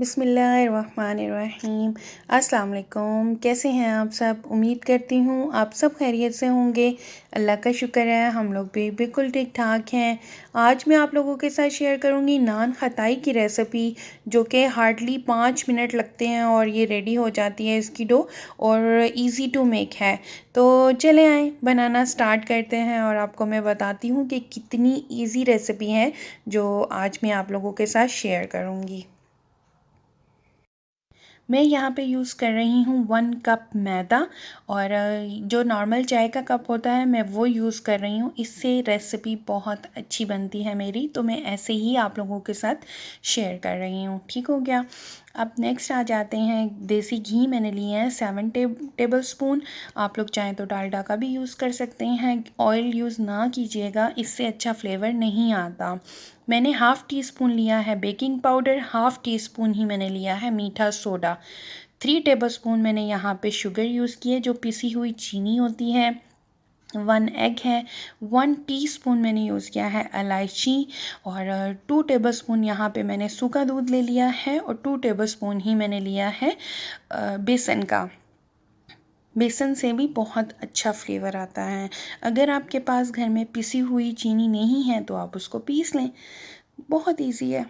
बिस्मिल्लाहिर्रहमानिर्रहीम। अस्सलाम वालेकुम। कैसे हैं आप सब? उम्मीद करती हूँ आप सब खैरियत से होंगे। अल्लाह का शुक्र है हम लोग भी बिल्कुल ठीक ठाक हैं। आज मैं आप लोगों के साथ शेयर करूँगी नान खताई की रेसिपी, जो कि हार्डली 5 मिनट लगते हैं और ये रेडी हो जाती है इसकी डो, और इजी टू मेक है। तो चले आएँ बनाना स्टार्ट करते हैं और आपको मैं बताती हूँ कि कितनी ईजी रेसिपी है जो आज मैं आप लोगों के साथ शेयर करूँगी। मैं यहाँ पे यूज़ कर रही हूँ 1 कप मैदा, और जो नॉर्मल चाय का कप होता है मैं वो यूज़ कर रही हूँ। इससे रेसिपी बहुत अच्छी बनती है मेरी, तो मैं ऐसे ही आप लोगों के साथ शेयर कर रही हूँ। ठीक हो गया। अब नेक्स्ट आ जाते हैं, देसी घी मैंने लिए हैं 7 टेबल स्पून। आप लोग चाहें तो डालडा का भी यूज़ कर सकते हैं। ऑयल यूज़ ना कीजिएगा, इससे अच्छा फ्लेवर नहीं आता। मैंने हाफ़ टी स्पून लिया है baking powder, half teaspoon ही मैंने लिया है मीठा सोडा। 3 टेबल स्पून मैंने यहाँ पे शुगर यूज़ की है, जो पिसी हुई चीनी होती है। 1 एग है। 1 टीस्पून मैंने यूज़ किया है इलायची, और 2 टेबल स्पून यहाँ पे मैंने सूखा दूध ले लिया है, और 2 टेबल स्पून ही मैंने लिया है बेसन का। बेसन से भी बहुत अच्छा फ्लेवर आता है। अगर आपके पास घर में पिसी हुई चीनी नहीं है तो आप उसको पीस लें, बहुत इजी है।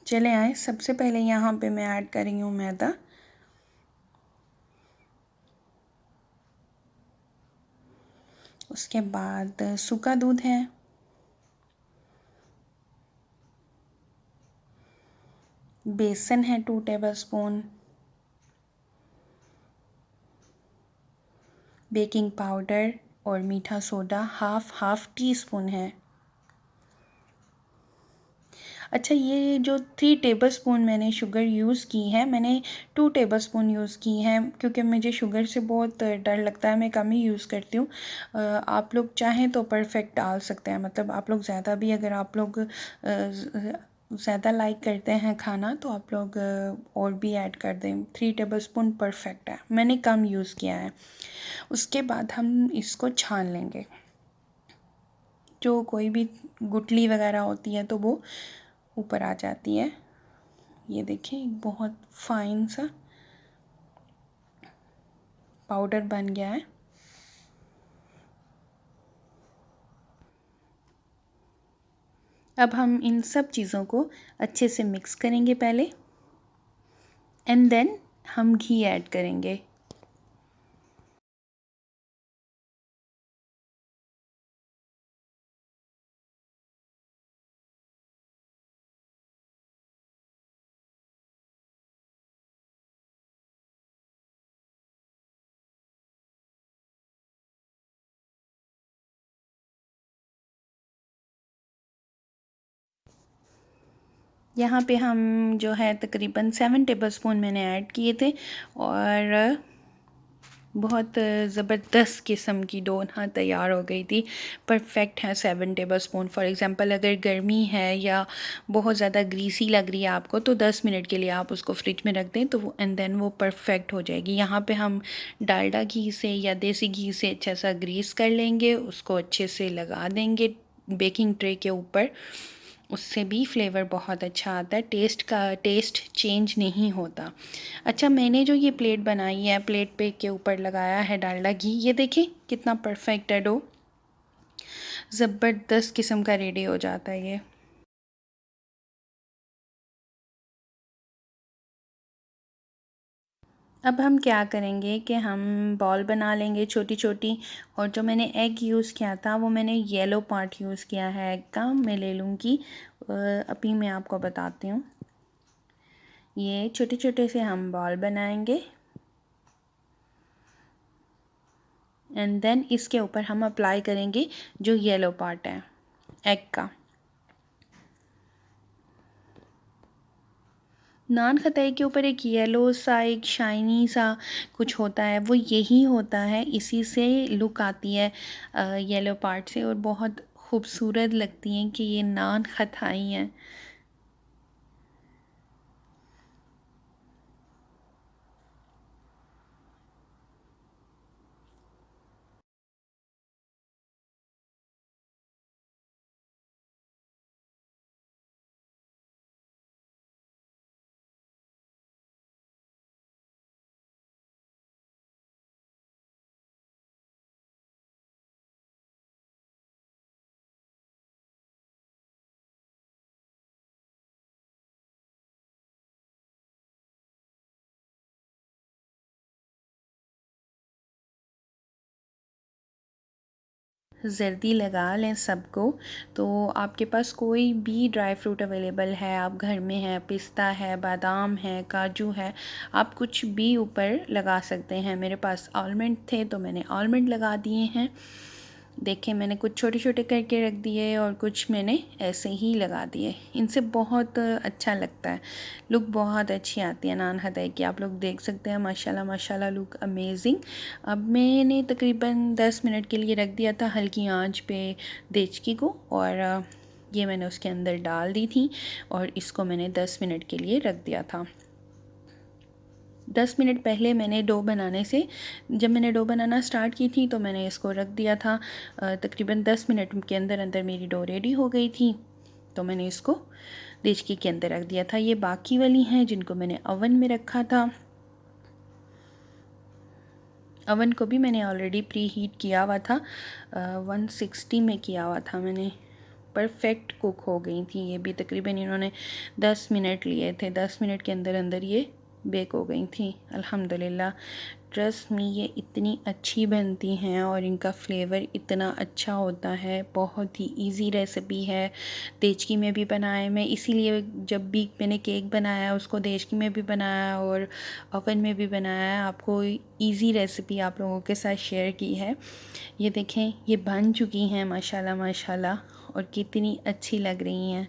चले आए, सबसे पहले यहाँ पे मैं ऐड कर रही हूँ मैदा। उसके बाद सूखा दूध है। बेसन है 2 टेबल स्पून। बेकिंग पाउडर और मीठा सोडा हाफ़ टी स्पून है। अच्छा, ये जो 3 टेबल स्पून मैंने शुगर यूज़ की है, मैंने 2 टेबल स्पून यूज़ की है क्योंकि मुझे शुगर से बहुत डर लगता है, मैं कम ही यूज़ करती हूँ। आप लोग चाहें तो परफेक्ट डाल सकते हैं, मतलब आप लोग ज़्यादा भी, अगर आप लोग ज़्यादा लाइक करते हैं खाना तो आप लोग और भी ऐड कर दें। 3 टेबल स्पून परफेक्ट है, मैंने कम यूज़ किया है। उसके बाद हम इसको छान लेंगे। जो कोई भी गुठली वगैरह होती है तो वो ऊपर आ जाती है। ये देखिए, बहुत फाइन सा पाउडर बन गया है। अब हम इन सब चीज़ों को अच्छे से मिक्स करेंगे पहले, एंड देन हम घी ऐड करेंगे। यहाँ पे हम जो है तकरीबन 7 टेबल स्पून मैंने ऐड किए थे, और बहुत ज़बरदस्त किस्म की डो ना तैयार हो गई थी। परफेक्ट है 7 टेबल स्पून। फॉर एग्ज़ाम्पल अगर गर्मी है या बहुत ज़्यादा ग्रीसी लग रही है आपको, तो 10 मिनट के लिए आप उसको फ्रिज में रख दें, तो वो एंड देन वो परफेक्ट हो जाएगी। यहाँ पे हम डालडा घी से या देसी घी से अच्छा सा ग्रीस कर लेंगे, उसको अच्छे से लगा देंगे बेकिंग ट्रे के ऊपर। उससे भी फ्लेवर बहुत अच्छा आता है, टेस्ट चेंज नहीं होता। अच्छा, मैंने जो ये प्लेट बनाई है, प्लेट पे के ऊपर लगाया है डालडा घी। ये देखिए कितना परफेक्ट है डो, ज़बरदस्त किस्म का रेडी हो जाता है ये। अब हम क्या करेंगे कि हम बॉल बना लेंगे छोटी छोटी, और जो मैंने एग यूज़ किया था वो मैंने येलो पार्ट यूज़ किया है एग का। मैं ले लूँगी, अभी मैं आपको बताती हूँ। ये छोटे छोटे से हम बॉल बनाएंगे, एंड देन इसके ऊपर हम अप्लाई करेंगे जो येलो पार्ट है एग का। नान खताई के ऊपर एक येलो सा, एक शाइनी सा कुछ होता है, वो यही होता है, इसी से लुक आती है येलो पार्ट से, और बहुत खूबसूरत लगती हैं कि ये नान खताई हैं। जर्दी लगा लें सबको। तो आपके पास कोई भी ड्राई फ्रूट अवेलेबल है, आप घर में है, पिस्ता है, बादाम है, काजू है, आप कुछ भी ऊपर लगा सकते हैं। मेरे पास आलमंड थे तो मैंने आलमंड लगा दिए हैं। देखें, मैंने कुछ छोटे छोटे करके रख दिए और कुछ मैंने ऐसे ही लगा दिए। इनसे बहुत अच्छा लगता है, लुक बहुत अच्छी आती है नान हदय की। आप लोग देख सकते हैं, माशाल्लाह माशाल्लाह, लुक अमेजिंग। अब मैंने तकरीबन 10 मिनट के लिए रख दिया था हल्की आंच पे देचकी को, और ये मैंने उसके अंदर डाल दी थी और इसको मैंने 10 मिनट के लिए रख दिया था। 10 मिनट पहले मैंने डो बनाने से, जब मैंने डो बनाना स्टार्ट की थी तो मैंने इसको रख दिया था। तकरीबन 10 मिनट के अंदर अंदर मेरी डो रेडी हो गई थी, तो मैंने इसको देचकी के अंदर रख दिया था। ये बाकी वाली हैं जिनको मैंने ओवन में रखा था। ओवन को भी मैंने ऑलरेडी प्री हीट किया हुआ था, 160 में किया हुआ था मैंने। परफेक्ट कुक हो गई थी ये भी। तकरीबन इन्होंने 10 मिनट लिए थे, 10 मिनट के अंदर अंदर ये बेक हो गई थी अल्हम्दुलिल्लाह। ट्रस्ट मी, ये इतनी अच्छी बनती हैं और इनका फ्लेवर इतना अच्छा होता है। बहुत ही इजी रेसिपी है। देचकी में भी बनाए मैं, इसीलिए जब भी मैंने केक बनाया उसको देचकी में भी बनाया और ओवन में भी बनाया। आपको इजी रेसिपी आप लोगों के साथ शेयर की है। ये देखें, ये बन चुकी हैं माशाल्लाह माशाल्लाह, और कितनी अच्छी लग रही हैं।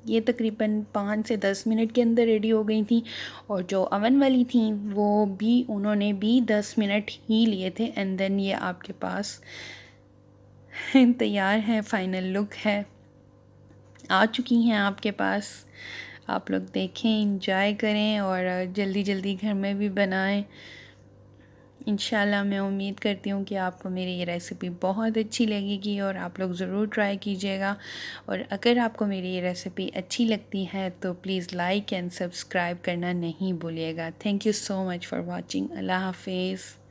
ये तकरीबन 5 से 10 मिनट के अंदर रेडी हो गई थी, और जो अवन वाली थी वो भी उन्होंने भी 10 मिनट ही लिए थे। एंड देन ये आपके पास तैयार है, फाइनल लुक है, आ चुकी हैं आपके पास। आप लोग देखें, इंजॉय करें और जल्दी जल्दी घर में भी बनाएं। इंशाल्लाह मैं उम्मीद करती हूँ कि आपको मेरी ये रेसिपी बहुत अच्छी लगेगी और आप लोग ज़रूर ट्राई कीजिएगा। और अगर आपको मेरी ये रेसिपी अच्छी लगती है तो प्लीज़ लाइक एंड सब्सक्राइब करना नहीं भूलिएगा। Thank you so much for watching. अल्लाह हाफिज़।